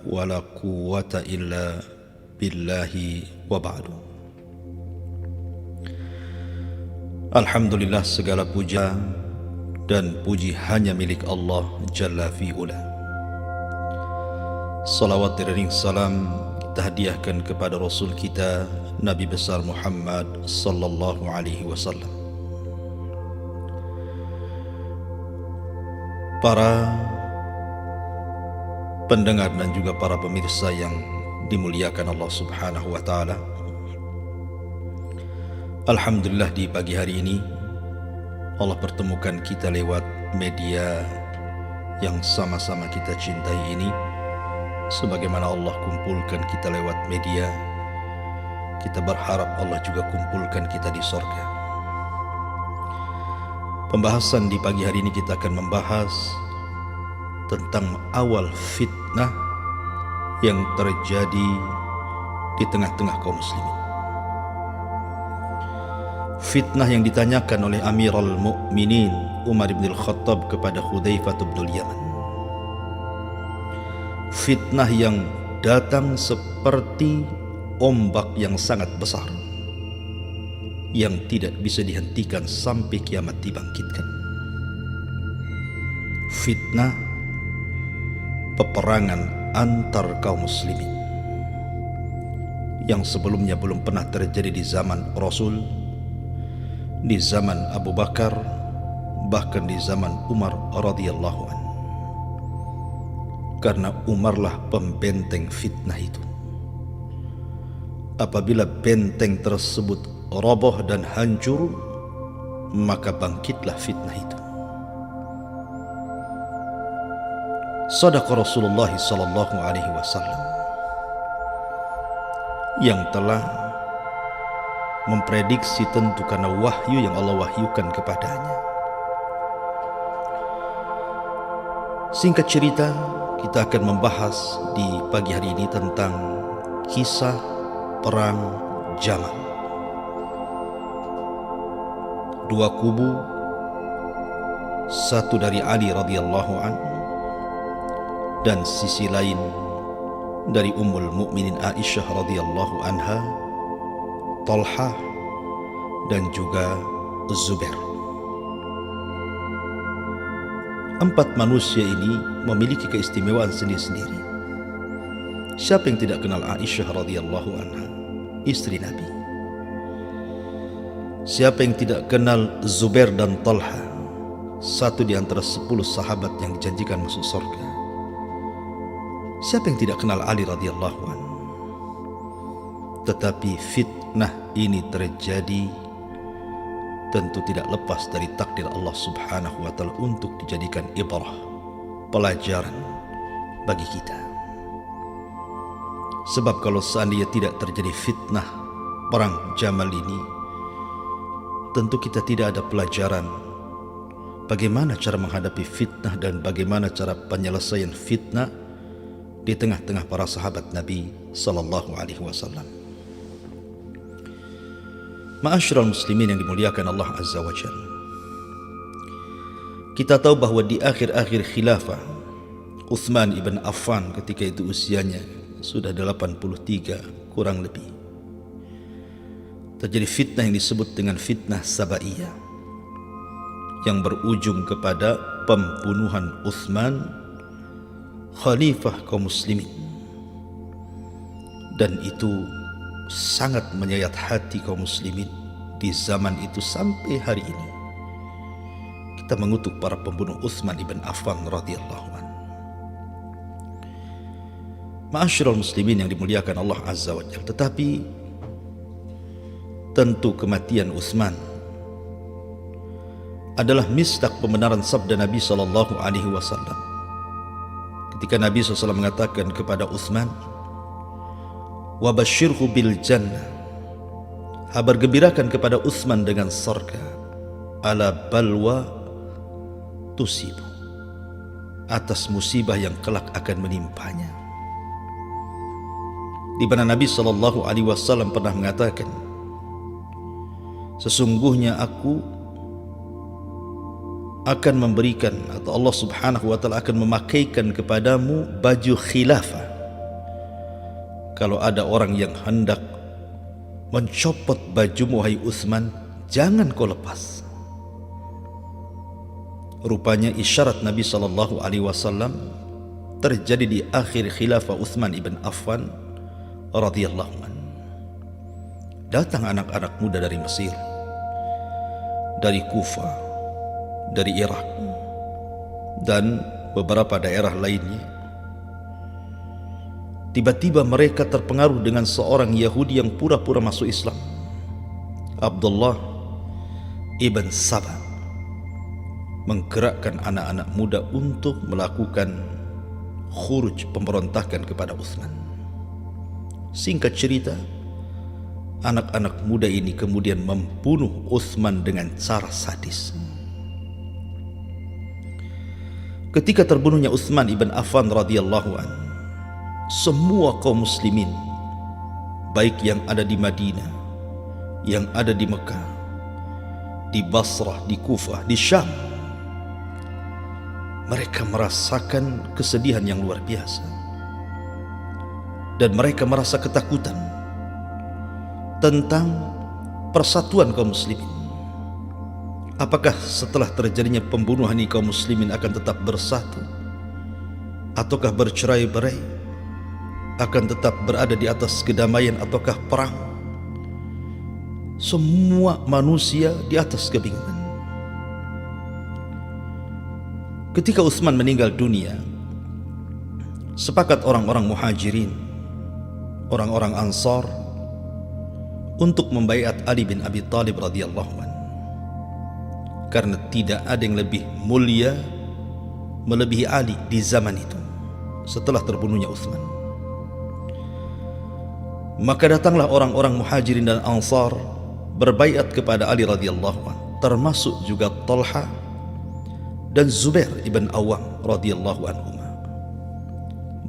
wa la quwwata illa billahi wa ba'du. Alhamdulillah, segala puja dan puji hanya milik Allah Jalla fi'ula. Salawat dan salam kita hadiahkan kepada Rasul kita Nabi besar Muhammad sallallahu alaihi wasallam. Para pendengar dan juga para pemirsa yang dimuliakan Allah Subhanahu wa taala, alhamdulillah di pagi hari ini Allah pertemukan kita lewat media yang sama-sama kita cintai ini. Sebagaimana Allah kumpulkan kita lewat media, kita berharap Allah juga kumpulkan kita di surga. Pembahasan di pagi hari ini kita akan membahas tentang awal fitnah yang terjadi di tengah-tengah kaum muslimin. Fitnah yang ditanyakan oleh Amirul Mukminin Umar bin Al-Khattab kepada Hudzaifah bin Yaman. Fitnah yang datang seperti ombak yang sangat besar, yang tidak bisa dihentikan sampai kiamat dibangkitkan. Fitnah peperangan antar kaum muslimin yang sebelumnya belum pernah terjadi di zaman Rasul, di zaman Abu Bakar, bahkan di zaman Umar radhiyallahu anhu. Karena Umarlah pembenteng fitnah itu. Apabila benteng tersebut roboh dan hancur, maka bangkitlah fitnah itu. Sadaqa Rasulullah sallallahu alaihi wasallam yang telah memprediksi tentu karena wahyu yang Allah wahyukan kepadanya. Singkat cerita, kita akan membahas di pagi hari ini tentang kisah perang Jamal. Dua kubu, satu dari Ali radhiyallahu anhu dan sisi lain dari Ummul Mukminin Aisyah radhiyallahu anha, Talha dan juga Zubair. Empat manusia ini memiliki keistimewaan sendiri-sendiri. Siapa yang tidak kenal Aisyah radhiyallahu anha, istri Nabi? Siapa yang tidak kenal Zubair dan Talha, satu di antara 10 sahabat yang dijanjikan masuk surga? Siapa yang tidak kenal Ali radhiyallahu anhu? Tetapi fitnah ini terjadi tentu tidak lepas dari takdir Allah Subhanahu wa taala untuk dijadikan ibrah, pelajaran bagi kita. Sebab kalau seandainya tidak terjadi fitnah perang Jamal ini, tentu kita tidak ada pelajaran bagaimana cara menghadapi fitnah dan bagaimana cara penyelesaian fitnah di tengah-tengah para sahabat Nabi sallallahu alaihi wasallam. Ma'asyiral muslimin yang dimuliakan Allah Azza wa Jalla, kita tahu bahwa di akhir-akhir khilafah Utsman ibn Affan, ketika itu usianya sudah 83 kurang lebih, terjadi fitnah yang disebut dengan fitnah Sabaiyah yang berujung kepada pembunuhan Utsman, khalifah kaum muslimin. Dan itu sangat menyayat hati kaum muslimin di zaman itu sampai hari ini. Kita mengutuk para pembunuh Utsman ibn Affan radhiyallahu anhu. Ma'asyiral muslimin yang dimuliakan Allah Azza wa Jalla, tetapi tentu kematian Utsman adalah misdak pembenaran sabda Nabi sallallahu alaihi wasallam ketika Nabi SAW mengatakan kepada Utsman, wa basyirhu bil jannah, kabar gembirakan kepada Utsman dengan surga, ala balwa tusibu, atas musibah yang kelak akan menimpanya. Di mana Nabi sallallahu alaihi wasallam pernah mengatakan, sesungguhnya aku akan memberikan, atau Allah Subhanahu wa taala akan memakaikan kepadamu baju khilafah, kalau ada orang yang hendak mencopot bajumu hai Utsman, jangan kau lepas. Rupanya isyarat Nabi SAW terjadi di akhir khilafah Utsman ibn Affan radhiyallahu anhu. Datang anak-anak muda dari Mesir, dari Kufa, dari Irak, dan beberapa daerah lainnya. Tiba-tiba mereka terpengaruh dengan seorang Yahudi yang pura-pura masuk Islam, Abdullah ibn Saba, menggerakkan anak-anak muda untuk melakukan khuruj, pemberontakan kepada Utsman. Singkat cerita, anak-anak muda ini kemudian membunuh Utsman dengan cara sadis. Ketika terbunuhnya Utsman ibn Affan radhiyallahu anhu, semua kaum muslimin, baik yang ada di Madinah, yang ada di Mekah, di Basrah, di Kufah, di Syam, mereka merasakan kesedihan yang luar biasa, dan mereka merasa ketakutan tentang persatuan kaum muslimin. Apakah setelah terjadinya pembunuhan ini kaum muslimin akan tetap bersatu, ataukah bercerai-berai, akan tetap berada di atas kedamaian ataukah perang? Semua manusia di atas kebingungan. Ketika Utsman meninggal dunia, sepakat orang-orang Muhajirin, orang-orang Ansar, untuk membaiat Ali bin Abi Thalib radhiyallahu anhu, karena tidak ada yang lebih mulia melebihi Ali di zaman itu setelah terbunuhnya Utsman. Maka datanglah orang-orang Muhajirin dan Ansar berbaiat kepada Ali radhiyallahu anhu, termasuk juga Talha dan Zubair ibn Awam radhiyallahu anhu,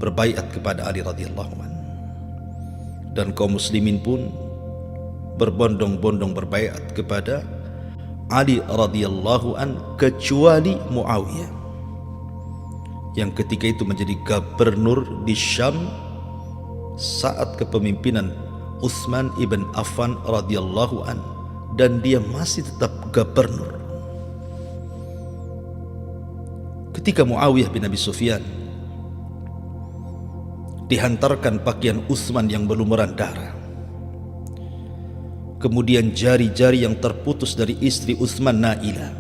berbaiat kepada Ali radhiyallahu anhu. Dan kaum muslimin pun berbondong-bondong berbaiat kepada Ali radhiyallahu anhu, kecuali Muawiyah yang ketika itu menjadi gubernur di Syam saat kepemimpinan Utsman ibn Affan radhiyallahu an, dan dia masih tetap gubernur. Ketika Muawiyah bin Abi Sufyan dihantarkan pakaian Utsman yang berlumuran darah, kemudian jari-jari yang terputus dari istri Utsman, Nailah,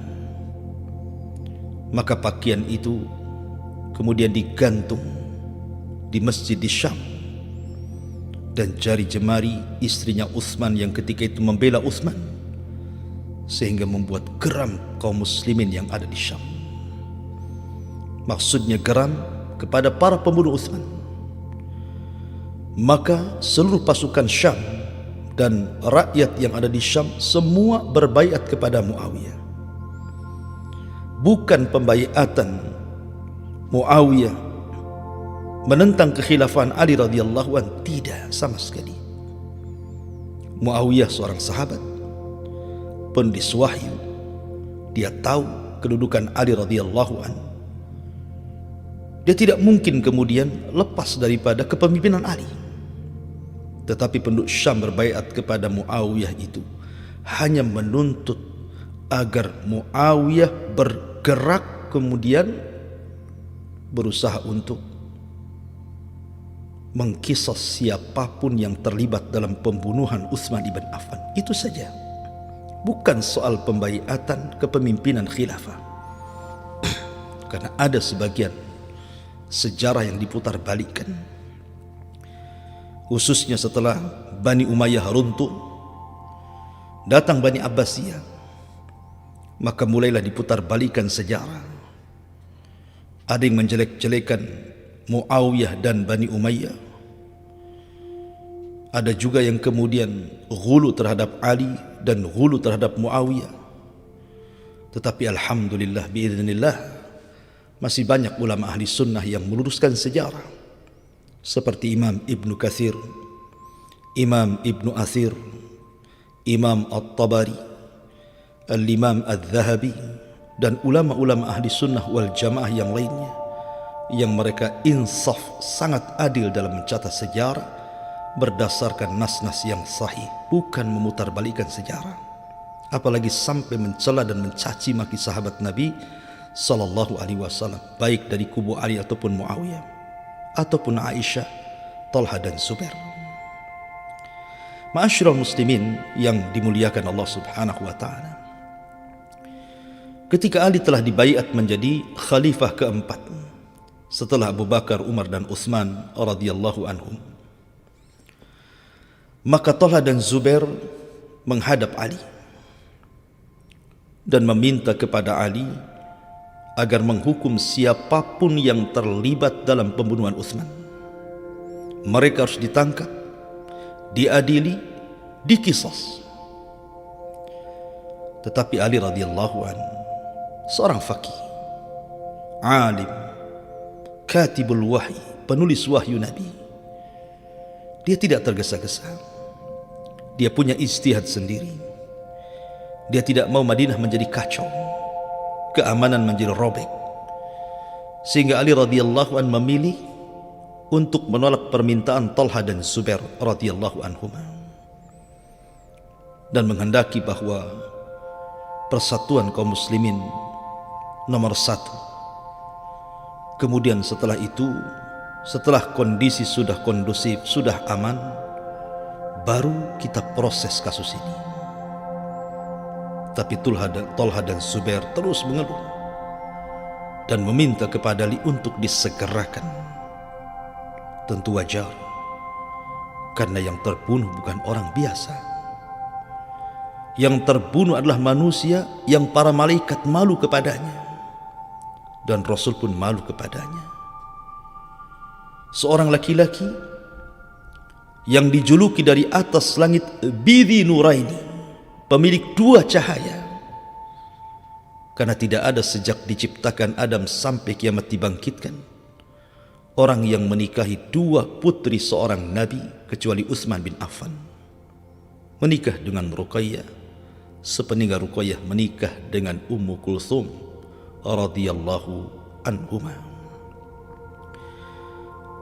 maka pakaian itu kemudian digantung di masjid di Syam, dan jari jemari istrinya Utsman yang ketika itu membela Utsman, sehingga membuat geram kaum muslimin yang ada di Syam. Maksudnya geram kepada para pembunuh Utsman. Maka seluruh pasukan Syam dan rakyat yang ada di Syam semua berbaiat kepada Muawiyah. Bukan pembaiatan Muawiyah menentang kekhilafan Ali radhiyallahu anhu, tidak sama sekali. Muawiyah seorang sahabat, penulis wahyu, dia tahu kedudukan Ali radhiyallahu anhu. Dia tidak mungkin kemudian lepas daripada kepemimpinan Ali. Tetapi penduduk Syam berbaiat kepada Muawiyah itu hanya menuntut agar Muawiyah bergerak, kemudian berusaha untuk mengkisos siapapun yang terlibat dalam pembunuhan Utsman ibn Affan. Itu saja, bukan soal pembaiatan kepemimpinan khilafah. Karena ada sebagian sejarah yang diputar balikkan, khususnya setelah Bani Umayyah runtuh, datang Bani Abbasiyah, maka mulailah diputar balikan sejarah. Ada yang menjelek-jelekan Muawiyah dan Bani Umayyah, ada juga yang kemudian ghulu terhadap Ali dan ghulu terhadap Muawiyah. Tetapi alhamdulillah biiznillah, masih banyak ulama ahli sunnah yang meluruskan sejarah, seperti Imam Ibnu Katsir, Imam Ibnu Athir, Imam At-Tabari, Al-Imam Al-Zahabi, dan ulama-ulama ahli sunnah wal jamaah yang lainnya, yang mereka insaf, sangat adil dalam mencatat sejarah, berdasarkan nas-nas yang sahih, bukan memutarbalikkan sejarah, apalagi sampai mencela dan mencaci maki sahabat Nabi sallallahu alaihi wasallam, baik dari kubu Ali ataupun Muawiyah ataupun Aisyah, Talha dan Zubair. Ma'asyiral muslimin yang dimuliakan Allah Subhanahu wa taala, ketika Ali telah dibaiat menjadi khalifah keempat setelah Abu Bakar, Umar dan Utsman radhiyallahu anhum, maka Talha dan Zubair menghadap Ali dan meminta kepada Ali agar menghukum siapapun yang terlibat dalam pembunuhan Utsman. Mereka harus ditangkap, diadili, diqisas. Tetapi Ali radhiyallahu anhu, seorang faqih, alim, katibul wahyi, penulis wahyu Nabi, dia tidak tergesa-gesa. Dia punya ijtihad sendiri. Dia tidak mau Madinah menjadi kacau, keamanan menjadi robek, sehingga Ali radhiyallahu anhu memilih untuk menolak permintaan Talha dan Zubair radhiyallahu anhuma dan menghendaki bahwa persatuan kaum muslimin nomor satu. Kemudian setelah itu, setelah kondisi sudah kondusif, sudah aman, baru kita proses kasus ini. Tapi Talha dan Zubair terus mengeluh dan meminta kepada Ali untuk disegerakan. Tentu wajar, karena yang terbunuh bukan orang biasa. Yang terbunuh adalah manusia yang para malaikat malu kepadanya, dan Rasul pun malu kepadanya. Seorang laki-laki yang dijuluki dari atas langit Bidhi Nuraini, pemilik dua cahaya, karena tidak ada sejak diciptakan Adam sampai kiamat dibangkitkan orang yang menikahi dua putri seorang nabi kecuali Utsman bin Affan. Menikah dengan Ruqayyah, sepeninggal Ruqayyah menikah dengan Ummu Kulthum radhiyallahu anhuma.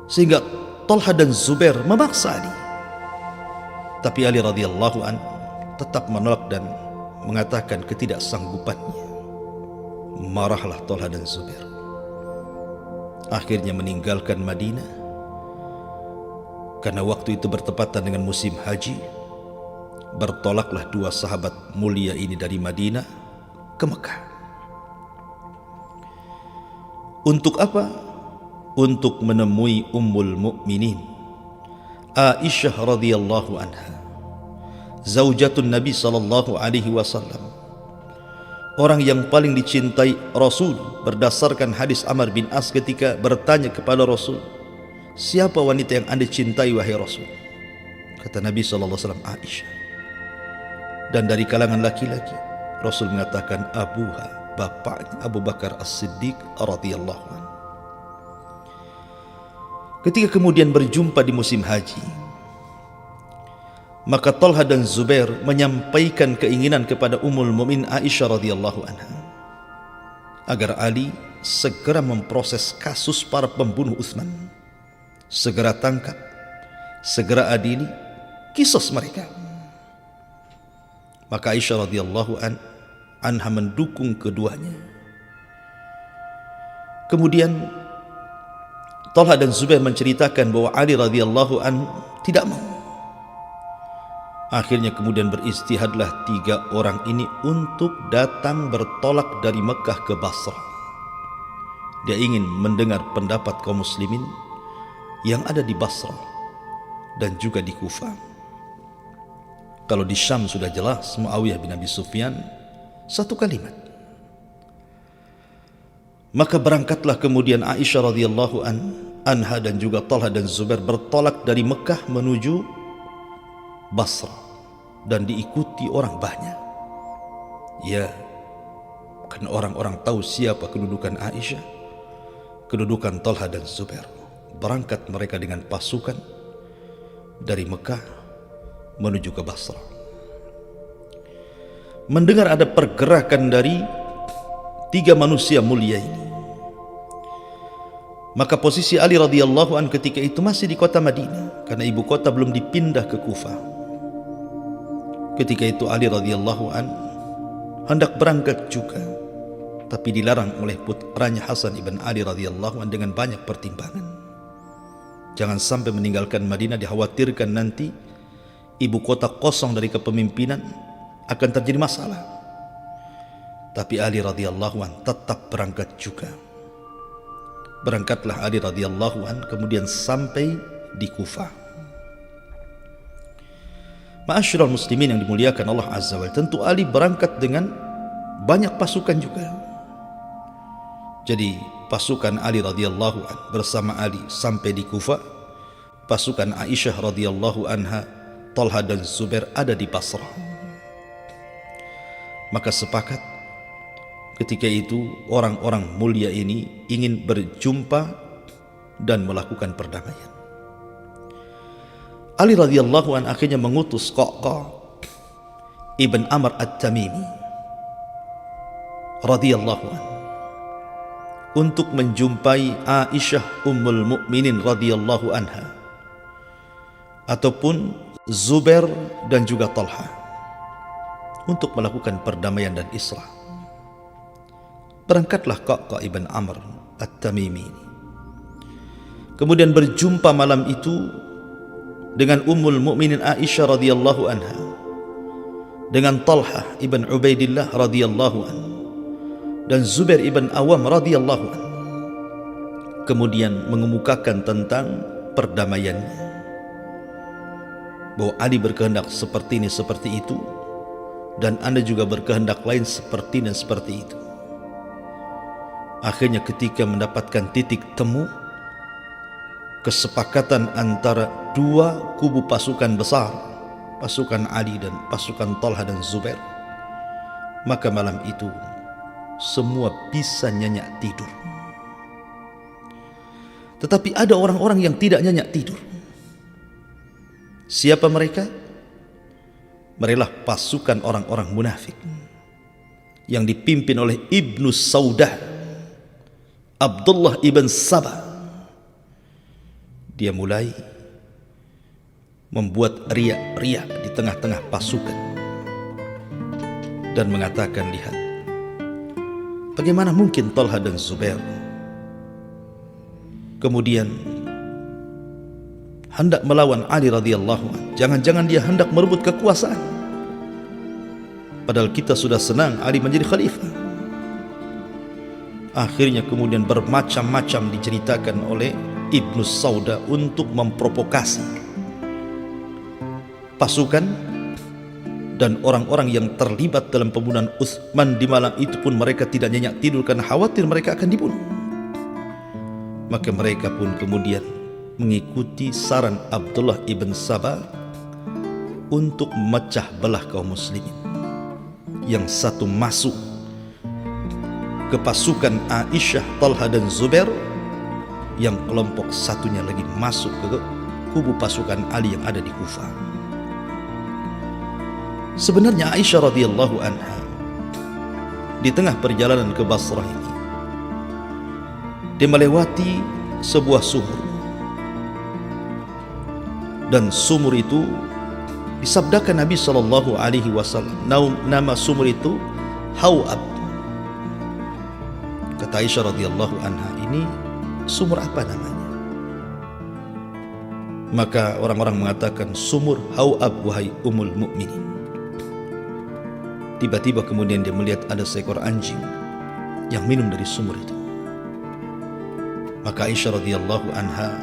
Sehingga Talha dan Zubair memaksa Ali, tapi Ali radhiyallahu anhu tetap menolak dan mengatakan ketidaksanggupannya. Marahlah Talha dan Zubair. Akhirnya meninggalkan Madinah, karena waktu itu bertepatan dengan musim haji. Bertolaklah dua sahabat mulia ini dari Madinah ke Mekah. Untuk apa? Untuk menemui Ummul Mukminin Aisyah radhiyallahu anha, zaujatun Nabi sallallahu alaihi wasallam, orang yang paling dicintai Rasul, berdasarkan hadis Amr bin As ketika bertanya kepada Rasul, siapa wanita yang Anda cintai wahai Rasul? Kata Nabi sallallahu alaihi wasallam, Aisyah. Dan dari kalangan laki-laki, Rasul mengatakan abuha, bapaknya Abu Bakar As-Siddiq radhiyallahu anhu. Ketika kemudian berjumpa di musim haji, maka Talha dan Zubair menyampaikan keinginan kepada Ummul Mukminin Aisyah radhiyallahu anha agar Ali segera memproses kasus para pembunuh Utsman, segera tangkap, segera adili, qisas mereka. Maka Aisyah radhiyallahu anha mendukung keduanya. Kemudian Talha dan Zubair menceritakan bahwa Ali radhiyallahu anhu tidak mau. Akhirnya kemudian beristihadlah tiga orang ini untuk datang bertolak dari Mekah ke Basrah. Dia ingin mendengar pendapat kaum muslimin yang ada di Basrah dan juga di Kufah. Kalau di Syam sudah jelas Muawiyah bin Abi Sufyan, satu kalimat. Maka berangkatlah kemudian Aisyah radhiyallahu anha dan juga Talha dan Zubair bertolak dari Mekah menuju Basrah dan diikuti orang banyak. Ya, kan orang-orang tahu siapa kedudukan Aisyah, kedudukan Talha dan Zubair. Berangkat mereka dengan pasukan dari Mekah menuju ke Basrah. Mendengar ada pergerakan dari tiga manusia mulia ini, Maka posisi Ali radhiyallahu an ketika itu masih di kota Madinah, karena ibu kota belum dipindah ke Kufah. Ketika itu Ali radhiyallahu an hendak berangkat juga, tapi dilarang oleh putranya Hasan ibn Ali radhiyallahu an dengan banyak pertimbangan. Jangan sampai meninggalkan Madinah, dikhawatirkan nanti ibu kota kosong dari kepemimpinan, akan terjadi masalah. Tapi Ali radhiyallahu an tetap berangkat juga. Berangkatlah Ali radhiyallahu an, kemudian sampai di Kufah. Ma'asyiral muslimin yang dimuliakan Allah Azza wa Jalla, tentu Ali berangkat dengan banyak pasukan juga. Jadi pasukan Ali radhiyallahu an bersama Ali sampai di Kufah. Pasukan Aisyah radhiyallahu anha, Talha dan Zubair ada di Basrah. Maka sepakat ketika itu orang-orang mulia ini ingin berjumpa dan melakukan perdamaian. Ali radhiyallahu an akhirnya mengutus Qa'qa' ibn Amr at-Tamimi radhiyallahu an untuk menjumpai Aisyah Ummul Mukminin radhiyallahu anha ataupun Zubair dan juga Talha untuk melakukan perdamaian dan islah. Berangkatlah Qa'qa' ibn Amr at-Tamimi, kemudian berjumpa malam itu dengan Ummul Mukminin Aisyah radhiyallahu anha, dengan Talha ibn Ubaidillah radhiyallahu anhu, dan Zubair ibn Awam radhiyallahu anhu. Kemudian mengemukakan tentang perdamaiannya, bahwa Ali berkehendak seperti ini seperti itu, dan Anda juga berkehendak lain seperti dan seperti itu. Akhirnya ketika mendapatkan titik temu kesepakatan antara dua kubu pasukan besar, pasukan Ali dan pasukan Talha dan Zubair, maka malam itu semua bisa nyenyak tidur. Tetapi ada orang-orang yang tidak nyenyak tidur. Siapa mereka? Mereka pasukan orang-orang munafik yang dipimpin oleh Ibnu Saudah, Abdullah ibn Sabah. Dia mulai membuat riak-riak di tengah-tengah pasukan dan mengatakan, lihat, bagaimana mungkin Talha dan Zubair kemudian hendak melawan Ali radhiyallahu anhu? Jangan-jangan dia hendak merebut kekuasaan, padahal kita sudah senang Ali menjadi khalifah. Akhirnya kemudian bermacam-macam diceritakan oleh Ibnu Saudah untuk memprovokasi pasukan dan orang-orang yang terlibat dalam pembunuhan Utsman. Di malam itu pun mereka tidak nyenyak tidur karena khawatir mereka akan dibunuh. Maka mereka pun kemudian mengikuti saran Abdullah ibn Sabah untuk memecah belah kaum muslimin. Yang satu masuk ke pasukan Aisyah, Talha dan Zubair, yang kelompok satunya lagi masuk ke kubu pasukan Ali yang ada di Kufah. Sebenarnya Aisyah radhiyallahu anha di tengah perjalanan ke Basrah ini, dia melewati sebuah sumur, dan sumur itu disabdakan Nabi sallallahu alaihi wasallam, nama sumur itu Hawab. Kata Aisyah radhiyallahu anha, ini sumur apa namanya? Maka orang-orang mengatakan sumur Hawab, wahai Ummul Mukminin. Tiba-tiba kemudian dia melihat ada seekor anjing yang minum dari sumur itu. Maka Aisyah radhiyallahu anha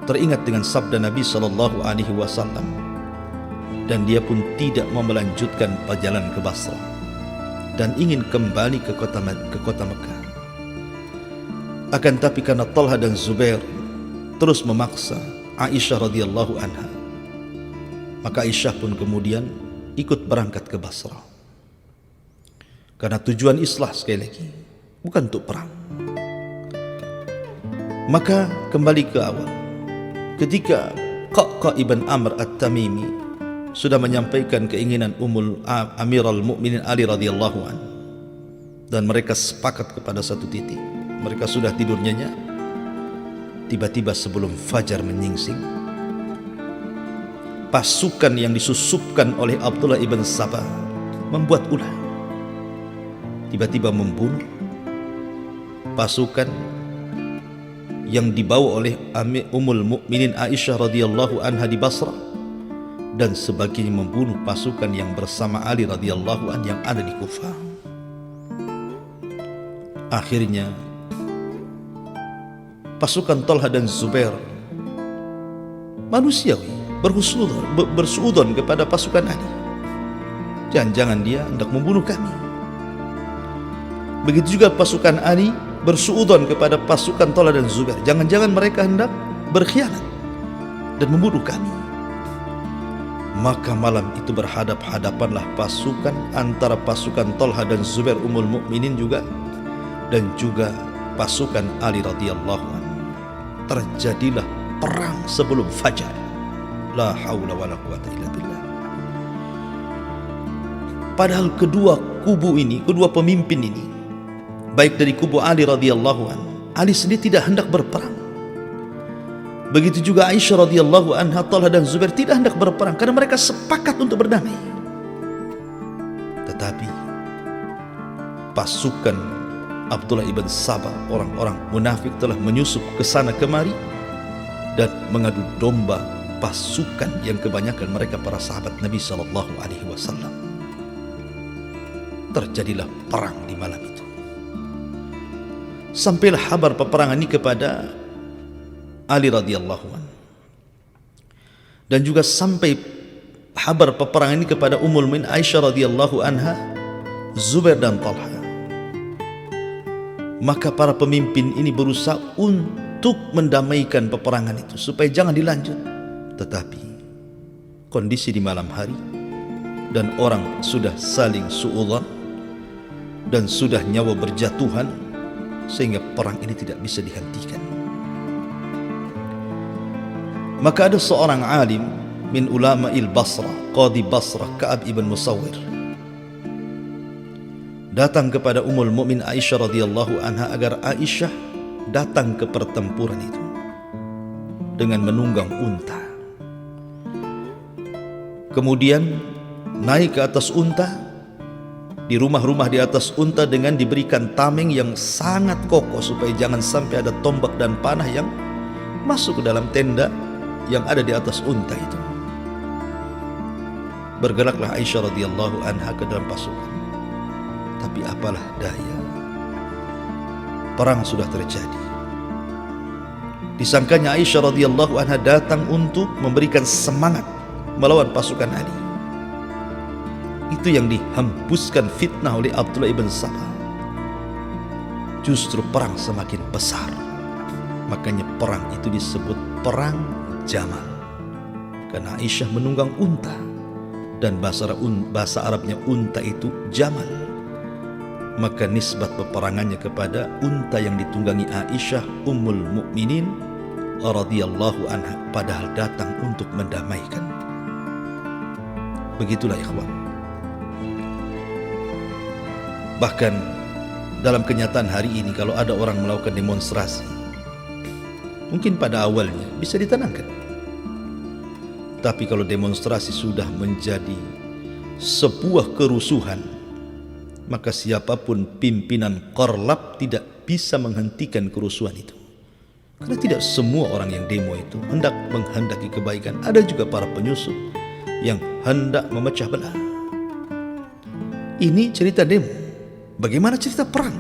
teringat dengan sabda Nabi sallallahu alaihi wasallam, dan dia pun tidak mau melanjutkan perjalanan ke Basrah dan ingin kembali ke kota Mekah. Akan tapi karena Talha dan Zubair terus memaksa Aisyah radhiyallahu anha, maka Aisyah pun kemudian ikut berangkat ke Basrah. Karena tujuan islah sekali lagi, bukan untuk perang. Maka kembali ke awal, ketika Qa'qa' ibn Amr at-Tamimi sudah menyampaikan keinginan Amirul Mukminin Ali radhiyallahu anhu, dan mereka sepakat kepada satu titik. Mereka sudah tidur nyenyak, tiba-tiba sebelum fajar menyingsing, pasukan yang disusupkan oleh Abdullah ibn Sabah membuat ulah, tiba-tiba membunuh pasukan yang dibawa oleh Ummul Mukminin Aisyah radhiyallahu anha di Basrah, dan sebagiannya membunuh pasukan yang bersama Ali radhiyallahu anhu yang ada di Kufah. Akhirnya pasukan Talha dan Zubair manusiawi bersuudzon kepada pasukan Ali. Jangan-jangan dia hendak membunuh kami. Begitu juga pasukan Ali bersuudzon kepada pasukan Talha dan Zubair. Jangan-jangan mereka hendak berkhianat dan membunuh kami. Maka malam itu berhadap-hadapanlah pasukan antara pasukan Talha dan Zubair Ummul Mukminin juga, dan juga pasukan Ali radhiyallahu anhu. Terjadilah perang sebelum fajar. La haula wala quwata illa billah. Padahal kedua kubu ini, kedua pemimpin ini, baik dari kubu Ali radhiyallahu anhu, Ali sendiri tidak hendak berperang. Begitu juga Aisyah radhiyallahu anha, Talha dan Zubair tidak hendak berperang karena mereka sepakat untuk berdamai. Tetapi pasukan Abdullah ibn Sabah, orang-orang munafik, telah menyusup ke sana kemari dan mengadu domba pasukan yang kebanyakan mereka para sahabat Nabi sallallahu alaihi wasallam. Terjadilah perang di malam itu. Sampailah kabar peperangan ini kepada Ali radhiyallahu anhu, dan juga sampai kabar peperangan ini kepada Ummul Mukminin Aisyah radhiyallahu anha, Zubair dan Talha. Maka para pemimpin ini berusaha untuk mendamaikan peperangan itu supaya jangan dilanjut. Tetapi kondisi di malam hari dan orang sudah saling suudzon dan sudah nyawa berjatuhan, sehingga perang ini tidak bisa dihentikan. Maka ada seorang alim min ulama'il Basrah, Qadi Basrah, Ka'ab ibn Musawwir, datang kepada Ummul Mukminin Aisyah radhiyallahu anha agar Aisyah datang ke pertempuran itu dengan menunggang unta. Kemudian naik ke atas unta, di rumah-rumah di atas unta dengan diberikan tameng yang sangat kokoh supaya jangan sampai ada tombak dan panah yang masuk ke dalam tenda yang ada di atas unta itu. Bergeraklah Aisyah radhiyallahu anha ke dalam pasukan. Tapi apalah daya, perang sudah terjadi. Disangkanya Aisyah radhiyallahu anha datang untuk memberikan semangat melawan pasukan Ali. Itu yang dihembuskan fitnah oleh Abdullah ibn Sabah. Justru perang semakin besar. Makanya perang itu disebut perang Jamal, karena Aisyah menunggang unta, dan bahasa Arabnya unta itu Jamal. Maka nisbat peperangannya kepada unta yang ditunggangi Aisyah Ummul Mukminin radhiyallahu anha, padahal datang untuk mendamaikan. Begitulah ikhwan. Bahkan dalam kenyataan hari ini, kalau ada orang melakukan demonstrasi, mungkin pada awalnya bisa ditenangkan. Tapi kalau demonstrasi sudah menjadi sebuah kerusuhan, maka siapapun pimpinan korlap tidak bisa menghentikan kerusuhan itu. Karena tidak semua orang yang demo itu hendak menghendaki kebaikan. Ada juga para penyusup yang hendak memecah belah. Ini cerita demo. Bagaimana cerita perang?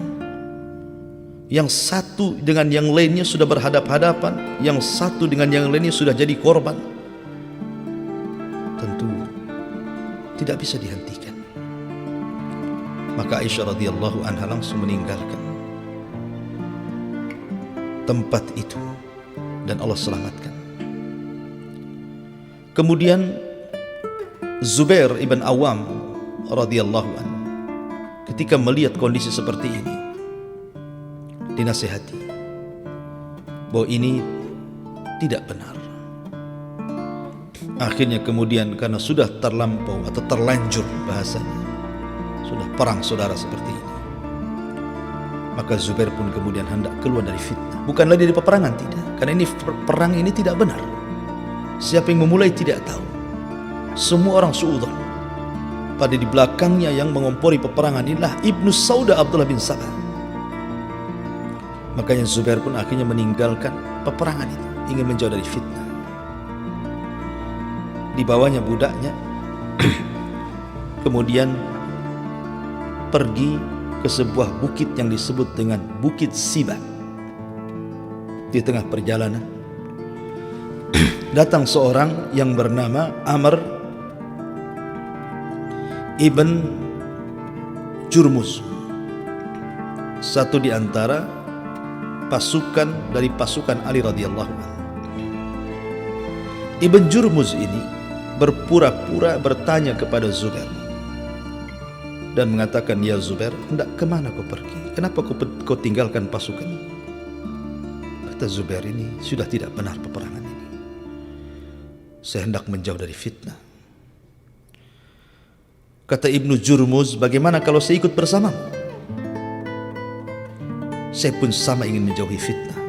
Yang satu dengan yang lainnya sudah berhadap-hadapan, yang satu dengan yang lainnya sudah jadi korban. Tentu tidak bisa dihentikan. Maka Aisyah radhiyallahu anha langsung meninggalkan tempat itu dan Allah selamatkan. Kemudian Zubair ibn Awam radhiyallahu anhu ketika melihat kondisi seperti ini, dinasihati bahwa ini tidak benar. Akhirnya kemudian karena sudah terlampau atau terlanjur bahasanya, sudah perang saudara seperti ini, maka Zubair pun kemudian hendak keluar dari fitnah. Bukan lagi dari peperangan, tidak. Karena ini perang ini tidak benar. Siapa yang memulai tidak tahu. Semua orang suudzon. Pada di belakangnya yang mengompori peperangan inilah Ibnu Sauda Abdullah bin Sabah. Makanya Zubair pun akhirnya meninggalkan peperangan itu, ingin menjauh dari fitnah. Dibawanya budaknya, kemudian pergi ke sebuah bukit yang disebut dengan Bukit Siba. Di tengah perjalanan datang seorang yang bernama Amr ibn Jurmuz, satu di antara pasukan dari pasukan Ali radhiyallahu anhu. Ibn Jurmuz ini berpura-pura bertanya kepada Zubair dan mengatakan, ya Zubair, hendak kemana kau pergi? Kenapa kau tinggalkan pasukan? Kata Zubair, ini sudah tidak benar peperangan ini. Saya hendak menjauh dari fitnah. Kata Ibnu Jurmuz, bagaimana kalau saya ikut bersamamu? Saya pun sama ingin menjauhi fitnah.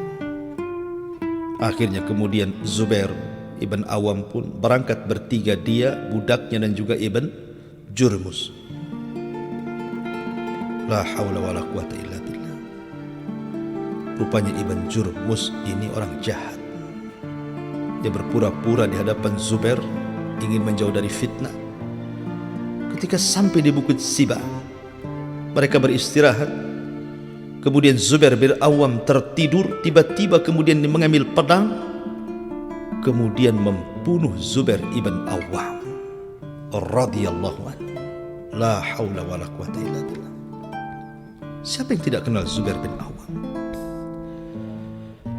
Akhirnya kemudian Zubair Ibn Awam pun berangkat bertiga, dia, budaknya dan juga Ibn Jurmuz. La haula wa la quwata illa billah. Rupanya Ibn Jurmuz ini orang jahat. Dia berpura-pura di hadapan Zubair ingin menjauh dari fitnah. Ketika sampai di Bukit Siba, mereka beristirahat. Kemudian Zubair bin Awam tertidur, tiba-tiba kemudian mengambil pedang, kemudian membunuh Zubair ibn Awam radhiyallahu anhu. La haula wa la quwata illa billah. Siapa yang tidak kenal Zubair bin Awam?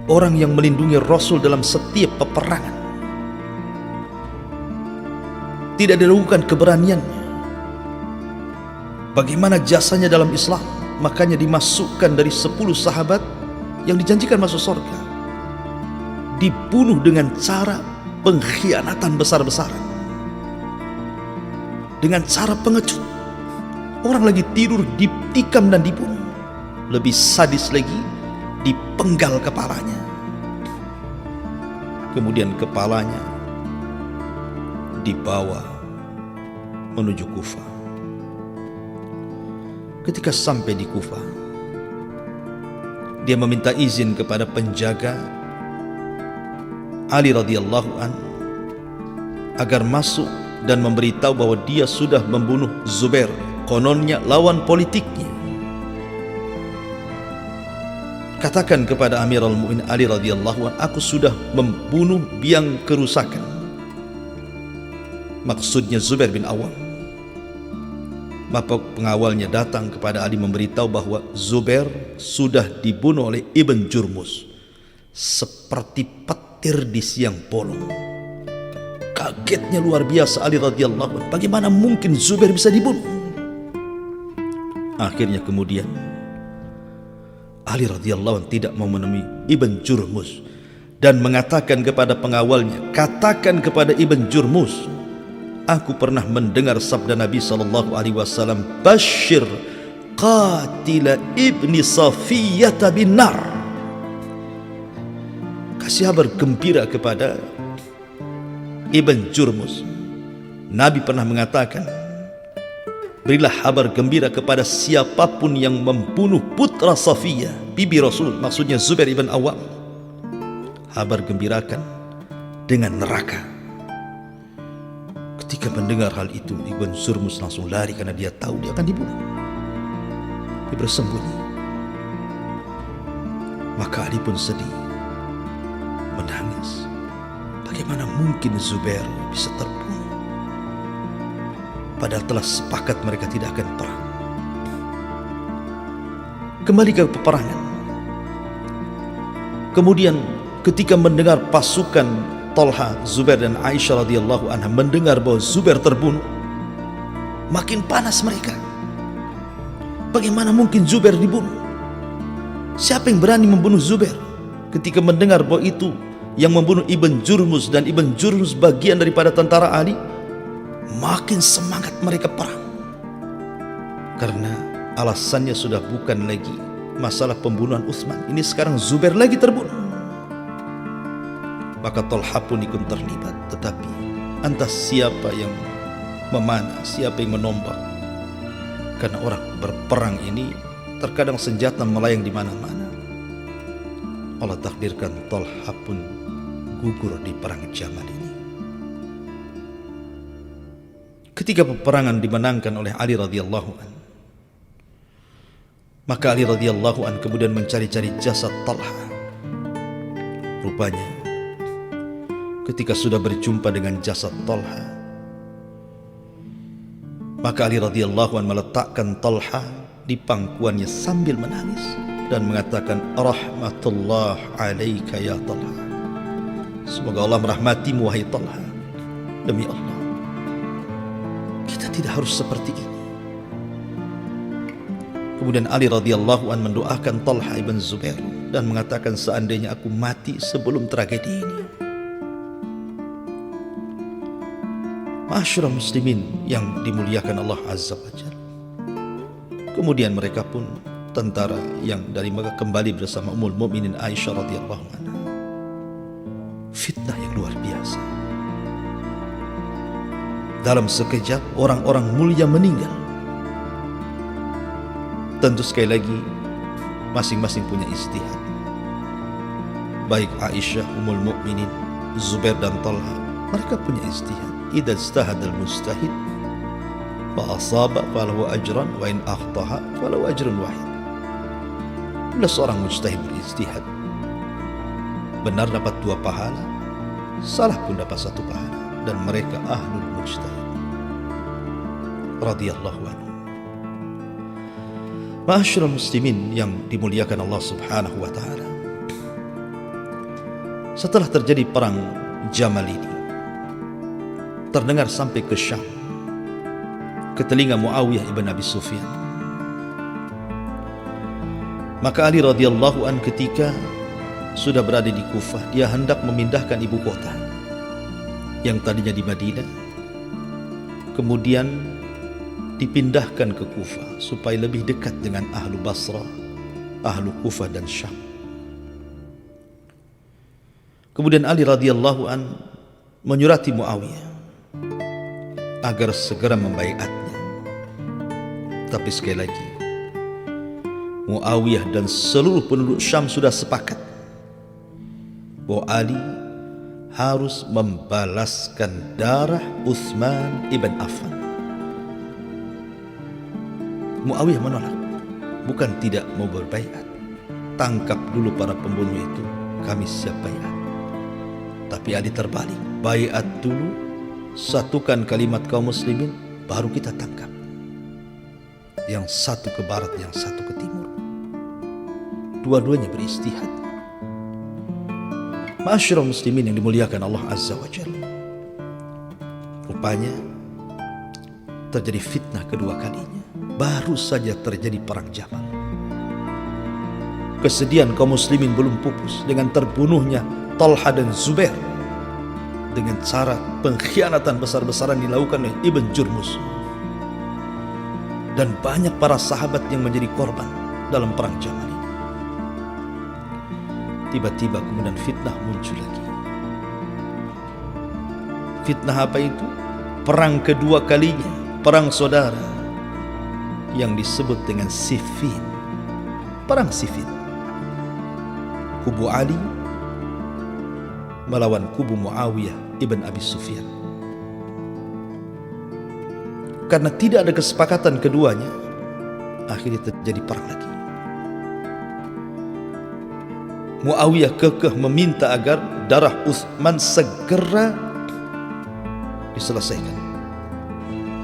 Orang yang melindungi Rasul dalam setiap peperangan. Tidak dilakukan keberaniannya. Bagaimana jasanya dalam Islam? Makanya dimasukkan dari 10 sahabat yang dijanjikan masuk surga, dibunuh dengan cara pengkhianatan besar-besaran, dengan cara pengecut. Orang lagi tidur ditikam dan dibunuh. Lebih sadis lagi, dipenggal kepalanya. Kemudian kepalanya dibawa menuju Kufah. Ketika sampai di Kufah, dia meminta izin kepada penjaga Ali radhiyallahu an agar masuk dan memberitahu bahwa dia sudah membunuh Zubair, kononnya lawan politiknya. Katakan kepada Amirul Mukminin Ali radhiyallahu an, aku sudah membunuh biang kerusakan. Maksudnya Zubair bin Awam. Maka pengawalnya datang kepada Ali memberitahu bahwa Zubair sudah dibunuh oleh Ibn Jurmuz seperti petir di siang bolong. Kagetnya luar biasa Ali radhiyallahu anhu, bagaimana mungkin Zubair bisa dibunuh? Akhirnya kemudian Ali radhiyallahu anhu tidak mau menemui Ibn Jurmuz dan mengatakan kepada pengawalnya, katakan kepada Ibn Jurmuz, aku pernah mendengar sabda Nabi SAW, Bashir qatila ibni Safiyah bin nar. Kasih kabar gembira kepada Ibn Jurmuz. Nabi pernah mengatakan, berilah kabar gembira kepada siapapun yang membunuh putra Safiyah, bibi Rasul, maksudnya Zubair ibn Awam. Kabar gembirakan dengan neraka. Ketika mendengar hal itu, Ibn Jurmuz langsung lari karena dia tahu dia akan dibunuh. Dia bersembunyi. Maka Ali pun sedih, menangis. Bagaimana mungkin Zubair bisa terbunuh? Padahal telah sepakat mereka tidak akan perang. Kembali ke peperangan. Kemudian ketika mendengar pasukan Talha, Zubair dan Aisyah radhiyallahu anha mendengar bahwa Zubair terbunuh, makin panas mereka. Bagaimana mungkin Zubair dibunuh? Siapa yang berani membunuh Zubair? Ketika mendengar bahwa itu yang membunuh Ibn Jurmuz dan Ibn Jurmuz bagian daripada tentara Ali, makin semangat mereka perang. Karena alasannya sudah bukan lagi masalah pembunuhan Utsman. Ini sekarang Zubair lagi terbunuh. Maka Talha pun ikut terlibat. Tetapi entah siapa yang memanah, siapa yang menombak. Karena orang berperang ini terkadang senjata melayang di mana-mana. Allah takdirkan Talha pun gugur di perang Jamal ini. Ketika peperangan dimenangkan oleh Ali radhiyallahu an, maka Ali radhiyallahu an kemudian mencari-cari jasad Talha. Rupanya ketika sudah berjumpa dengan jasad Talha, maka Ali radhiyallahu an meletakkan Talha di pangkuannya sambil menangis dan mengatakan, rahmatullah alaika ya Talha. Semoga Allah merahmatimu wahai Talha. Demi Allah, kita tidak harus seperti ini. Kemudian Ali radhiyallahu an mendoakan Talha ibn Zubair dan mengatakan, seandainya aku mati sebelum tragedi ini. Ma'asyiral muslimin yang dimuliakan Allah Azza wa Jalla. Kemudian mereka pun, tentara yang dari Mekah, kembali bersama Ummul Mukminin Aisyah radhiyallahu anha. Fitnah yang luar biasa. Dalam sekejap orang-orang mulia meninggal. Tentu sekali lagi masing-masing punya ijtihad. Baik Aisyah, Ummul Mukminin, Zubair dan Talha, mereka punya ijtihad. Idza ijtahada al-mujtahid fa asaba falahu ajran wa in akhtaha falahu ajrun wahid. Bila seorang mujtahid berijtihad, benar dapat 2 pahala, salah pun dapat 1 pahala, dan mereka ahlul mujtahid radhiyallahu anhu. Ma'asyiral muslimin yang dimuliakan Allah Subhanahu wa taala. Setelah terjadi perang Jamal ini, terdengar sampai ke Syam, ke telinga Muawiyah ibn Abi Sufyan. Maka Ali radhiyallahu an ketika sudah berada di Kufah, dia hendak memindahkan ibu kota yang tadinya di Madinah, kemudian dipindahkan ke Kufah supaya lebih dekat dengan ahlu Basrah, ahlu Kufah dan Syam. Kemudian Ali radhiyallahu an menyurati Muawiyah agar segera membaiatnya. Tapi sekali lagi, Muawiyah dan seluruh penduduk Syam sudah sepakat bahwa Ali harus membalaskan darah Utsman ibn Affan. Muawiyah menolak, bukan tidak mau berbaiat. Tangkap dulu para pembunuh itu, kami siap baiat. Tapi Ali terbalik, baiat dulu, satukan kalimat kaum muslimin, baru kita tangkap. Yang satu ke barat, yang satu ke timur. Dua-duanya beristihad. Ma'asyiral muslimin yang dimuliakan Allah Azza wa Jalla. Rupanya terjadi fitnah kedua kalinya. Baru saja terjadi perang Jamal. Kesedihan kaum muslimin belum pupus dengan terbunuhnya Talha dan Zubair dengan cara pengkhianatan besar-besaran dilakukan oleh Ibn Jurmus. Dan banyak para sahabat yang menjadi korban dalam perang Jamal ini. Tiba-tiba kemudian fitnah muncul lagi. Fitnah apa itu? Perang kedua kalinya, perang saudara yang disebut dengan Siffin. Perang Siffin. Kubu Ali melawan kubu Muawiyah ibn Abi Sufyan. Karena tidak ada kesepakatan keduanya, akhirnya terjadi perang lagi. Muawiyah kekeh meminta agar darah Utsman segera diselesaikan.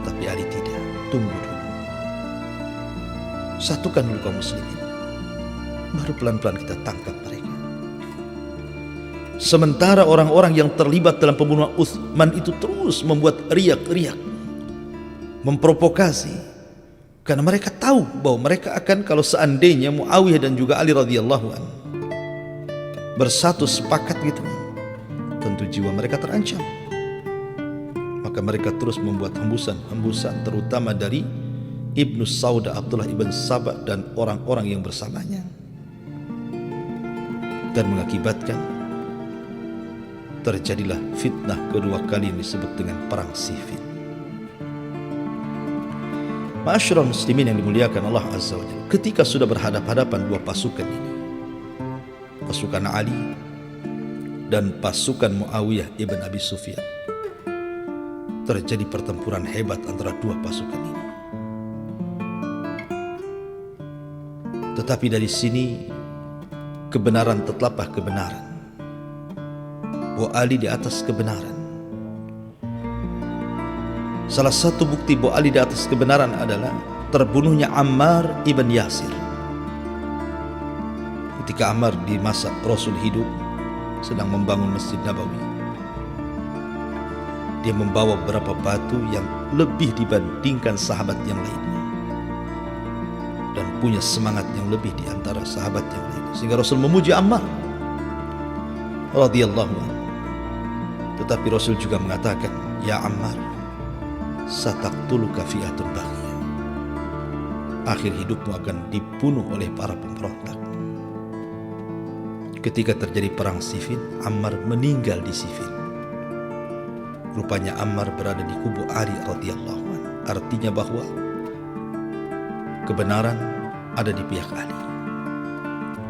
Tapi Ali tidak, tunggu dulu. Satukan dulu kaum muslimin, baru pelan-pelan kita tangkap mereka. Sementara orang-orang yang terlibat dalam pembunuhan Utsman itu terus membuat riak-riak, memprovokasi, karena mereka tahu bahwa mereka akan, kalau seandainya Muawiyah dan juga Ali radhiyallahu anhu bersatu sepakat gitu, tentu jiwa mereka terancam. Maka mereka terus membuat hembusan-hembusan, terutama dari Ibnu Sauda, Abdullah ibn Sabah dan orang-orang yang bersamanya, dan mengakibatkan terjadilah fitnah kedua kali yang disebut dengan perang Siffin. Ma'asyiral muslimin yang dimuliakan Allah Azza wa Jalla, ketika sudah berhadapan-hadapan dua pasukan ini, pasukan Ali dan pasukan Muawiyah ibn Abi Sufyan, terjadi pertempuran hebat antara dua pasukan ini. Tetapi dari sini kebenaran tetaplah kebenaran, bahwa Ali di atas kebenaran. Salah satu bukti bahwa Ali di atas kebenaran adalah terbunuhnya Ammar ibn Yasir. Ketika Ammar di masa Rasul hidup sedang membangun Masjid Nabawi, dia membawa beberapa batu yang lebih dibandingkan sahabat yang lainnya, dan punya semangat yang lebih di antara sahabat yang lainnya, sehingga Rasul memuji Ammar radhiyallahu anhu. Tetapi Rasul juga mengatakan, ya Ammar, sataqtuluka fi'atun baghiyah, akhir hidupmu akan dibunuh oleh para pemberontak. Ketika terjadi perang Siffin, Ammar meninggal di Siffin. Rupanya Ammar berada di kubu Ali radhiyallahu anhu. Artinya bahwa kebenaran ada di pihak Ali.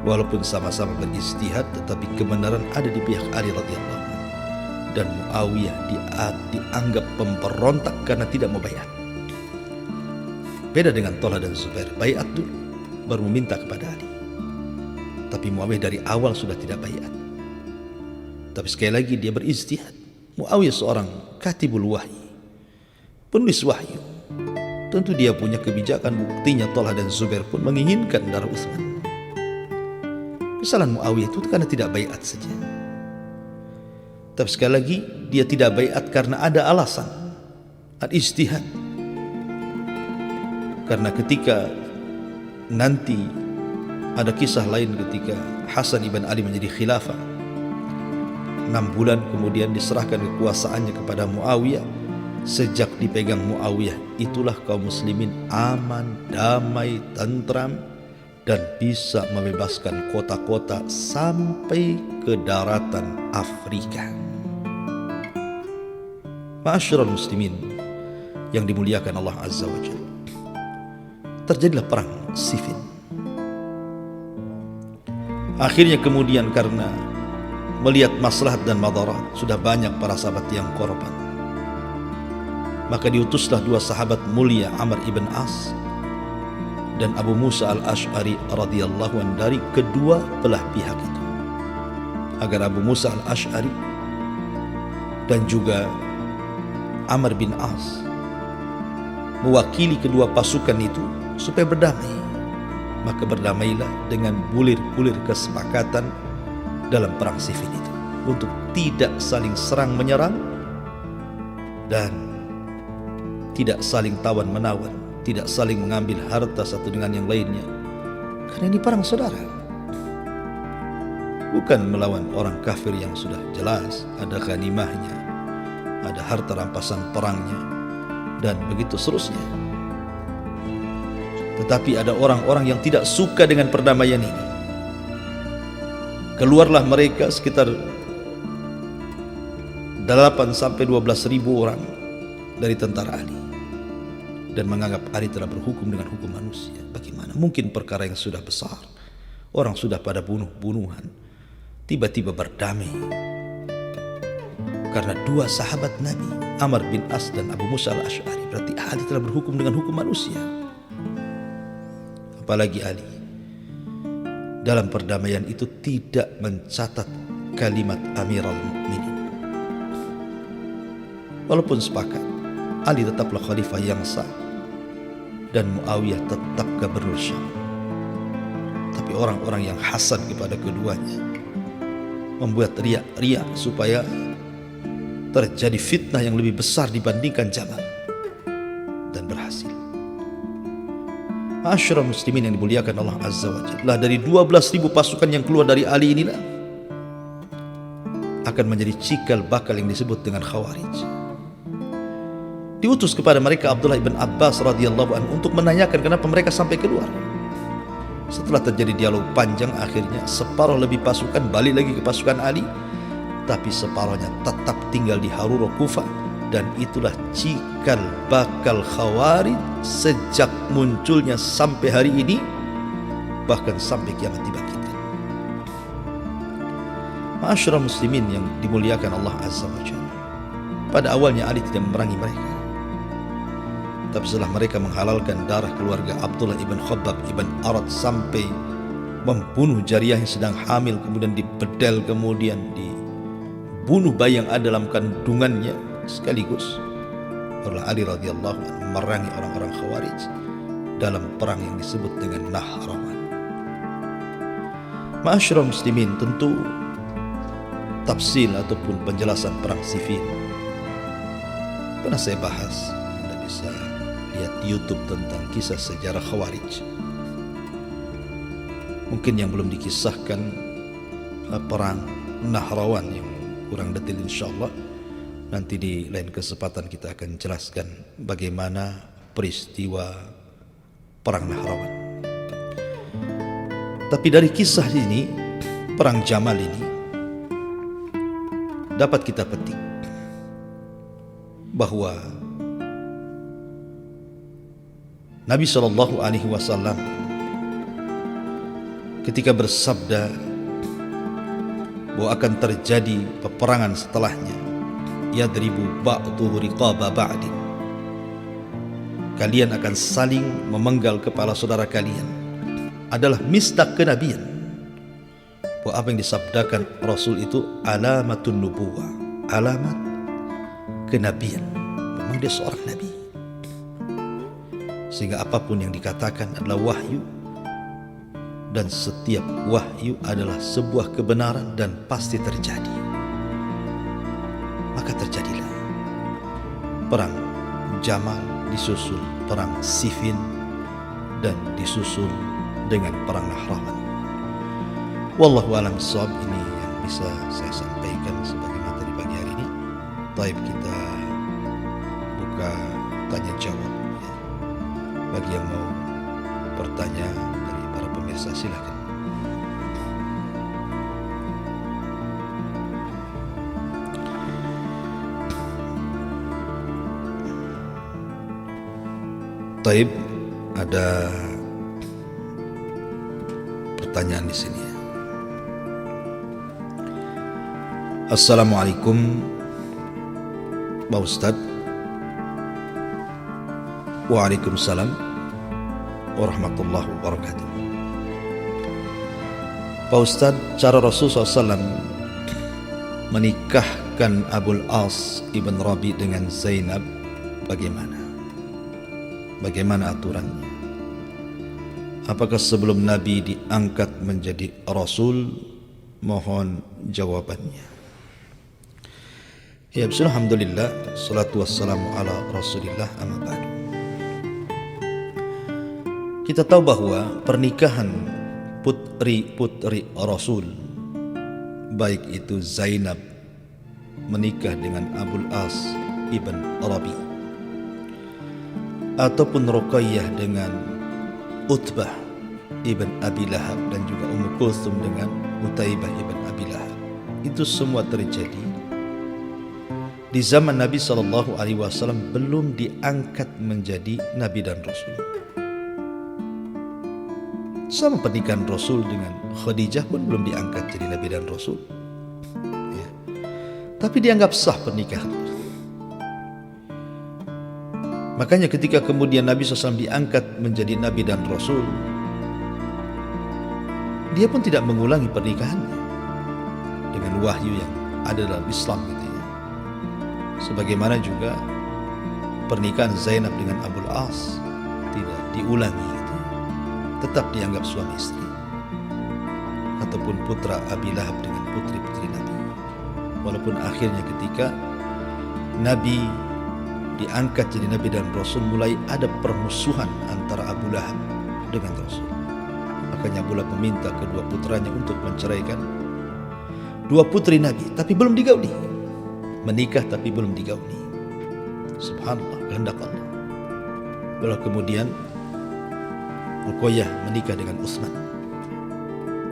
Walaupun sama-sama berijtihad, tetapi kebenaran ada di pihak Ali radhiyallahu anhu. Dan Muawiyah dianggap pemberontak karena tidak mau baiat. Beda dengan Thalha dan Zubair, baiat dulu baru meminta kepada Ali. Tapi Muawiyah dari awal sudah tidak baiat. Tapi sekali lagi dia berijtihad. Muawiyah seorang katibul wahyi, penulis wahyu. Tentu dia punya kebijakan, buktinya Thalha dan Zubair pun menginginkan darah Utsman. Kesalahan Muawiyah itu karena tidak baiat saja. Tapi sekali lagi dia tidak baiat karena ada alasan, al-ijtihad. Karena ketika nanti ada kisah lain ketika Hasan ibn Ali menjadi khilafah, 6 bulan kemudian diserahkan kekuasaannya kepada Muawiyah. Sejak dipegang Muawiyah, itulah kaum muslimin aman, damai, tentram, dan bisa membebaskan kota-kota sampai ke daratan Afrika. Ma'asyiral muslimin yang dimuliakan Allah Azza wa Jalla, terjadilah perang Siffin. Akhirnya kemudian karena melihat maslahat dan madarat, sudah banyak para sahabat yang korban, maka diutuslah 2 sahabat mulia, Amr ibn As dan Abu Musa al-Ash'ari radhiyallahu anhu, dari kedua belah pihak itu, agar Abu Musa al-Ash'ari dan juga Amr bin As mewakili kedua pasukan itu supaya berdamai. Maka berdamailah dengan bulir-bulir kesepakatan dalam perang Siffin itu, untuk tidak saling serang menyerang dan tidak saling tawan menawar, tidak saling mengambil harta satu dengan yang lainnya. Karena ini perang saudara, bukan melawan orang kafir yang sudah jelas ada ghanimahnya, ada harta rampasan perangnya, dan begitu seterusnya. Tetapi ada orang-orang yang tidak suka dengan perdamaian ini. Keluarlah mereka sekitar 8 sampai 12 ribu orang dari tentara Ali, dan menganggap Ali telah berhukum dengan hukum manusia. Bagaimana mungkin perkara yang sudah besar, orang sudah pada bunuh-bunuhan, tiba-tiba berdamai? Karena 2 sahabat Nabi, Amr bin As dan Abu Musa al-Ash'ari, berarti Ali telah berhukum dengan hukum manusia. Apalagi Ali dalam perdamaian itu tidak mencatat kalimat Amirul Mukminin. Walaupun sepakat, Ali tetaplah khalifah yang sah dan Muawiyah tetap gubernur Syam. Tapi orang-orang yang hasad kepada keduanya membuat riak-riak supaya terjadi fitnah yang lebih besar dibandingkan zaman, dan berhasil. Ma'asyiral muslimin yang dimuliakan Allah Azza wa Jalla, dari 12.000 pasukan yang keluar dari Ali inilah akan menjadi cikal bakal yang disebut dengan Khawarij. diutus kepada mereka Abdullah ibn Abbas radhiyallahu anhu untuk menanyakan kenapa mereka sampai keluar. Setelah terjadi dialog panjang, akhirnya separuh lebih pasukan balik lagi ke pasukan Ali, tapi separuhnya tetap tinggal di Harura Kufah. Dan itulah cikal bakal Khawarij sejak munculnya sampai hari ini, bahkan sampai kiamat dibangkitkan. Ma'asyiral muslimin yang dimuliakan Allah Azza wa Jalla, pada awalnya Ali tidak memerangi mereka, tapi setelah mereka menghalalkan darah keluarga Abdullah ibn Khabbab ibn Arad sampai membunuh jariyah yang sedang hamil, kemudian dibedel, kemudian dibunuh bayi yang ada dalam kandungannya sekaligus, barulah Ali radhiyallahu anhu memerangi orang-orang Khawarij dalam perang yang disebut dengan Nahrawan. Ma'asyiral muslimin, tentu tafsil ataupun penjelasan perang Siffin pernah saya bahas. Anda bisa lihat di YouTube tentang kisah sejarah Khawarij. Mungkin yang belum dikisahkan perang Nahrawan yang kurang detail, insyaallah nanti di lain kesempatan kita akan jelaskan bagaimana peristiwa perang Nahrawan. Tapi dari kisah ini, perang Jamal ini, dapat kita petik bahwa Nabi SAW ketika bersabda bahwa akan terjadi peperangan setelahnya, yadribu ba'duhu riqaba ba'din, kalian akan saling memenggal kepala saudara kalian, adalah misdak kenabian. Bahwa apa yang disabdakan Rasul itu alamatun nubuwah, alamat kenabian. Memang dia seorang nabi, sehingga apapun yang dikatakan adalah wahyu, dan setiap wahyu adalah sebuah kebenaran dan pasti terjadi. Maka terjadilah perang Jamal, disusul perang Siffin, dan disusul dengan perang Nahrawan. Wallahu a'lam bishawab. Ini yang bisa saya sampaikan sebagai materi pagi hari ini. Taib, kita buka tanya jawab ya. Bagi yang mau bertanya dari para pemirsa, silakan. Taib, ada pertanyaan di sini. Assalamualaikum Pak Ustadz. Waalaikumsalam warahmatullahi wabarakatuh. Pak Ustadz, cara Rasulullah SAW menikahkan Abul As ibn Rabi dengan Zainab bagaimana? Bagaimana aturannya? Apakah sebelum Nabi diangkat menjadi Rasul? Mohon jawabannya. Ya, bismillah, alhamdulillah, salatu wassalamu ala rasulillah, amma ba'du. Kita tahu bahwa pernikahan putri-putri Rasul, baik itu Zainab menikah dengan Abul As ibn Rabi, ataupun Ruqayyah dengan Utbah ibn Abi Lahab, dan juga Ummu Kulthum dengan Utaibah ibn Abi Lahab, itu semua terjadi di zaman Nabi SAW belum diangkat menjadi Nabi dan Rasul. Sama pernikahan Rasul dengan Khadijah pun belum diangkat jadi Nabi dan Rasul ya. Tapi dianggap sah pernikahan. Makanya ketika kemudian Nabi SAW diangkat menjadi Nabi dan Rasul, dia pun tidak mengulangi pernikahannya dengan wahyu yang ada dalam Islam gitu ya. Sebagaimana juga pernikahan Zainab dengan Abul As tidak diulangi gitu. Tetap dianggap suami istri. Ataupun putra Abi Lahab dengan putri-putri Nabi. Walaupun akhirnya ketika Nabi diangkat jadi Nabi dan Rasul, mulai ada permusuhan antara Abu Lahab dengan Rasul. Makanya Abu Lahab meminta kedua putranya untuk menceraikan dua putri Nabi, tapi belum digauli. Menikah tapi belum digauli. Subhanallah, kehendak Allah. Lalu kemudian Ruqayyah menikah dengan Utsman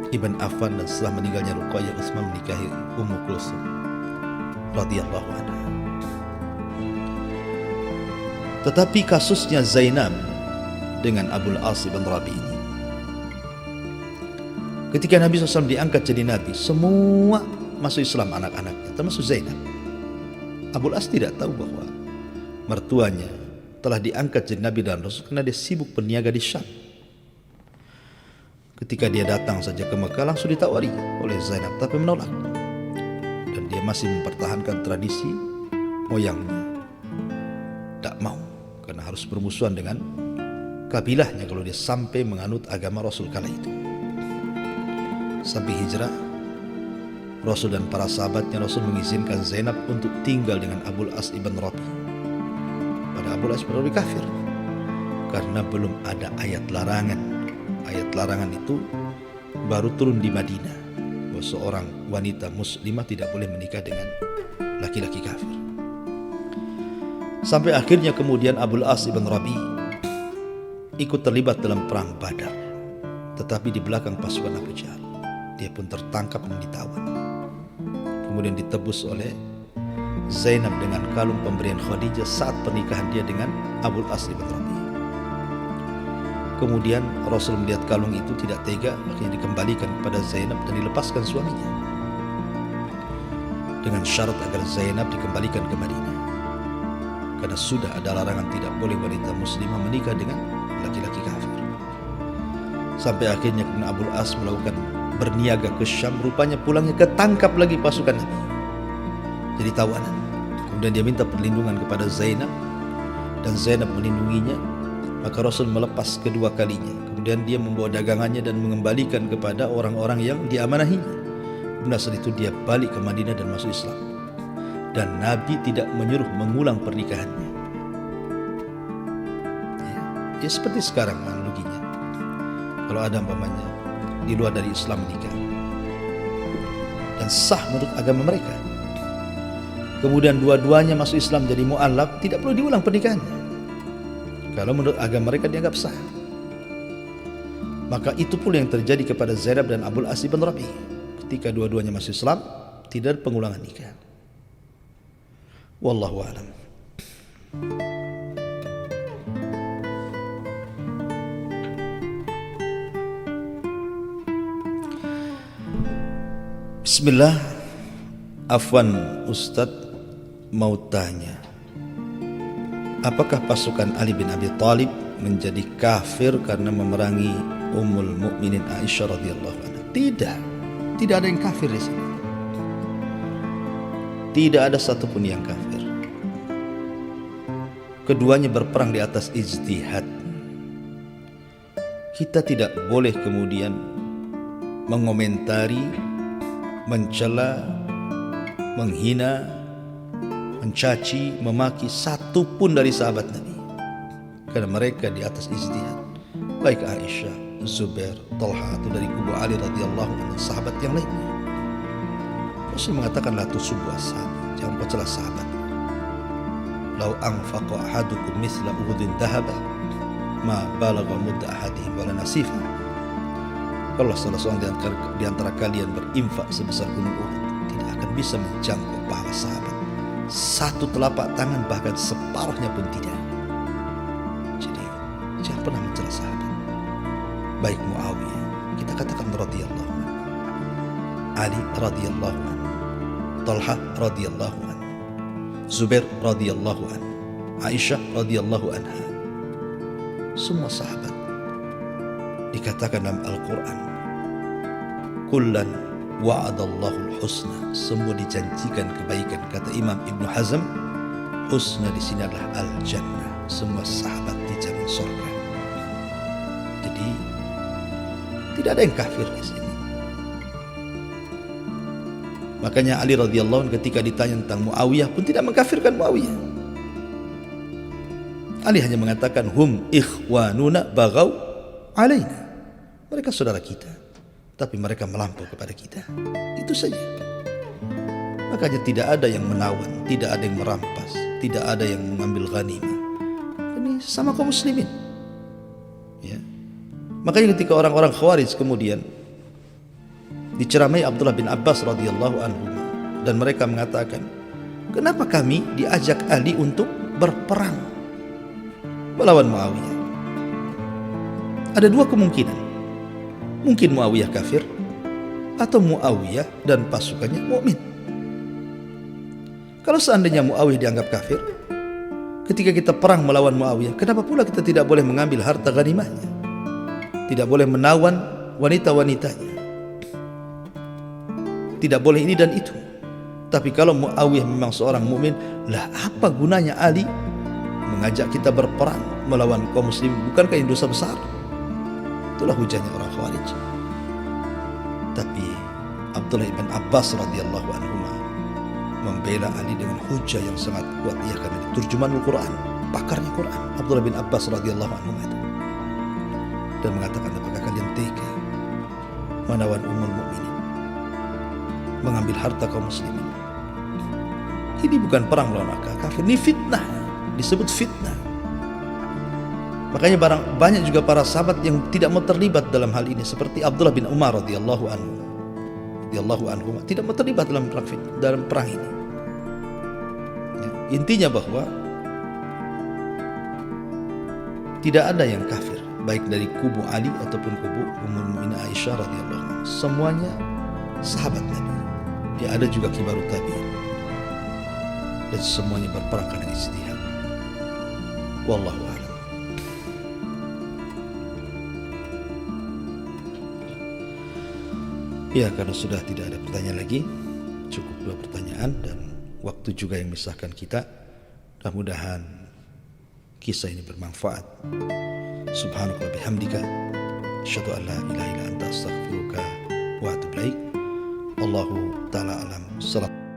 Ibn Affan, dan setelah meninggalnya Ruqayyah, Utsman menikahi Ummu Kulsum radhiyallahu anha. Tetapi kasusnya Zainab dengan Abul As bin Rabi ini, ketika Nabi SAW diangkat jadi Nabi, semua masuk Islam anak-anaknya, termasuk Zainab. Abul As tidak tahu bahwa mertuanya telah diangkat jadi Nabi dan Rasul karena dia sibuk berniaga di Syam. Ketika dia datang saja ke Mekah, langsung ditawari oleh Zainab, tapi menolak. Dan dia masih mempertahankan tradisi moyangnya. Tak mau, karena harus bermusuhan dengan kabilahnya kalau dia sampai menganut agama Rasul kala itu. Sampai hijrah, Rasul dan para sahabatnya, Rasul mengizinkan Zainab untuk tinggal dengan Abul As ibn Rabi. Pada Abul As ibn Rabi kafir, karena belum ada ayat larangan. Ayat larangan itu baru turun di Madinah, bahwa seorang wanita muslimah tidak boleh menikah dengan laki-laki kafir. Sampai akhirnya kemudian Abul As ibn Rabi ikut terlibat dalam perang Badar, tetapi di belakang pasukan Abu Jahal. Dia pun tertangkap dan ditawan. Kemudian ditebus oleh Zainab dengan kalung pemberian Khadijah saat pernikahan dia dengan Abul As ibn Rabi. Kemudian Rasul melihat kalung itu tidak tega, akhirnya dikembalikan kepada Zainab dan dilepaskan suaminya, dengan syarat agar Zainab dikembalikan ke Madinah, karena sudah ada larangan tidak boleh wanita muslimah menikah dengan laki-laki kafir. Sampai akhirnya Abul As melakukan berniaga ke Syam, rupanya pulangnya ketangkap lagi pasukan Nabi, jadi tawanan. Kemudian dia minta perlindungan kepada Zainab, dan Zainab melindunginya. Maka Rasul melepas kedua kalinya. Kemudian dia membawa dagangannya dan mengembalikan kepada orang-orang yang diamanahinya. Kemudian saat itu dia balik ke Madinah dan masuk Islam. Dan Nabi tidak menyuruh mengulang pernikahannya. Ya seperti sekarang analoginya. Kalau ada umpamanya di luar dari Islam menikah, dan sah menurut agama mereka, kemudian dua-duanya masuk Islam jadi mu'allaq, tidak perlu diulang pernikahannya. Kalau menurut agama mereka dianggap sah. Maka itu pula yang terjadi kepada Zainab dan Abul As bin Rabi. Ketika dua-duanya masuk Islam, tidak ada pengulangan nikah. Wallahu a'lam. Bismillah. Afwan Ustadz mau tanya, apakah pasukan Ali bin Abi Thalib menjadi kafir karena memerangi Ummul Mukminin Aisyah radhiyallahu anha? Tidak ada yang kafir di sini. Tidak ada satupun yang kafir. Keduanya berperang di atas ijtihad. Kita tidak boleh kemudian mengomentari, mencela, menghina, mencaci, memaki satu pun dari sahabat Nabi, karena mereka di atas ijtihad, baik Aisyah, Zubair, Talha, atau dari kubu Ali radhiyallahu anhu, sahabat yang lainnya. Rasul mengatakan la tusubbu ashabi, jangan mencela sahabat. Lau anfaqa ahadukum misla uhudin dhahaba ma balagha mudda ahadihim wala nasifa. Kalau salah seorang di antara kalian berinfak sebesar gunung Uhud, tidak akan bisa menjangkau pahala sahabat satu telapak tangan, bahkan separuhnya pun tidak. Jadi jangan pernah mencela sahabat. Baik Muawiyah, kita katakan radhiyallahu anhu, Ali radhiyallahu anhu, Talha radhiyallahu anhu, Zubair radhiyallahu anhu, Aisyah radhiyallahu anha. Semua sahabat dikatakan dalam Al-Quran, kullan wa'adallahul husna, semua dijanjikan kebaikan. Kata Imam Ibn Hazm, husna di sini adalah al-jannah, semua sahabat dijamin surga. Jadi tidak ada yang kafir di sini. Makanya Ali radhiyallahu anhu ketika ditanya tentang Muawiyah pun tidak mengkafirkan Muawiyah. Ali hanya mengatakan hum ikhwanuna baghaw alaina, mereka saudara kita, tapi mereka melampau kepada kita. Itu saja. Makanya tidak ada yang menawan, tidak ada yang merampas, tidak ada yang mengambil ghanimah. Ini sama kaum muslimin. Ya. Makanya ketika orang-orang Khawarij kemudian diceramai Abdullah bin Abbas radhiyallahu anhu dan mereka mengatakan, kenapa kami diajak Ali untuk berperang melawan Muawiyah? Ada dua kemungkinan. Mungkin Muawiyah kafir atau Muawiyah dan pasukannya mukmin. Kalau seandainya Muawiyah dianggap kafir, ketika kita perang melawan Muawiyah, kenapa pula kita tidak boleh mengambil harta ghanimahnya? Tidak boleh menawan wanita-wanitanya. Tidak boleh ini dan itu. Tapi kalau Muawiyah memang seorang mukmin, lah apa gunanya Ali mengajak kita berperang melawan kaum muslimin? Bukankah ini dosa besar? Itulah hujahnya orang Khawarij. Tapi Abdullah bin Abbas radhiyallahu anhu membela Ali dengan hujah yang sangat kuat. Ia karena turjumanul Quran, pakarnya Quran, Abdullah bin Abbas radhiyallahu anhu itu, dan mengatakan, apakah kalian tega menawan ummul mukminin, mengambil harta kaum muslimin? Ini bukan perang melawan kafir, ini fitnah, disebut fitnah. Makanya banyak juga para sahabat yang tidak mau terlibat dalam hal ini, seperti Abdullah bin Umar radhiyallahu anhu tidak mau terlibat dalam perang ini. Ya, intinya bahwa tidak ada yang kafir, baik dari kubu Ali ataupun kubu Ummul Mukminin Aisyah radhiyallahu anha. Semuanya sahabat Nabi. Ya, ada juga kibarut tabi'in. Dan semuanya berperang karena ijtihad. Wallahu a'lam. Ya, karena sudah tidak ada pertanyaan lagi, cukup 2 pertanyaan dan waktu juga yang memisahkan kita. Mudah-mudahan kisah ini bermanfaat. Subhanallah bihamdika, asyhadu an la ilaha illa anta, astaghfiruka wa atubu ilaik. Allahu ta'ala alam. Salam.